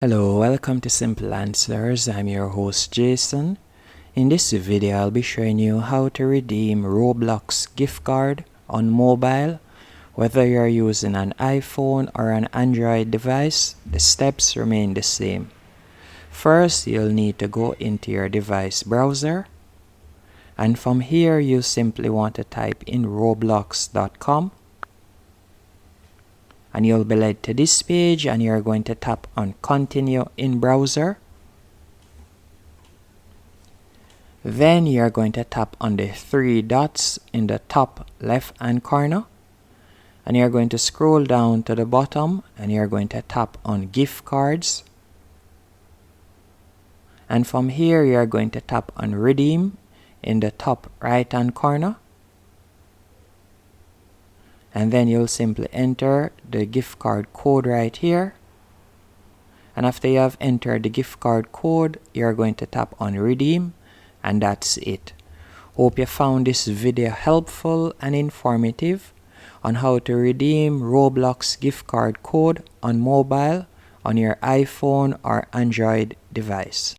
Hello, welcome to Simple Answers. I'm your host Jason. In this video, I'll be showing you how to redeem Roblox gift card on mobile. Whether you're using an iPhone or an Android device, the steps remain the same. First, you'll need to go into your device browser. And from here, you simply want to type in roblox.com. And you'll be led to this page and you're going to tap on continue in browser. Then you're going to tap on the three dots in the top left hand corner and you're going to scroll down to the bottom and you're going to tap on gift cards. And from here you're going to tap on redeem in the top right hand corner. And then you'll simply enter the gift card code right here. And after you have entered the gift card code, you're going to tap on redeem, and that's it. Hope you found this video helpful and informative on how to redeem Roblox gift card code on mobile on your iPhone or Android device.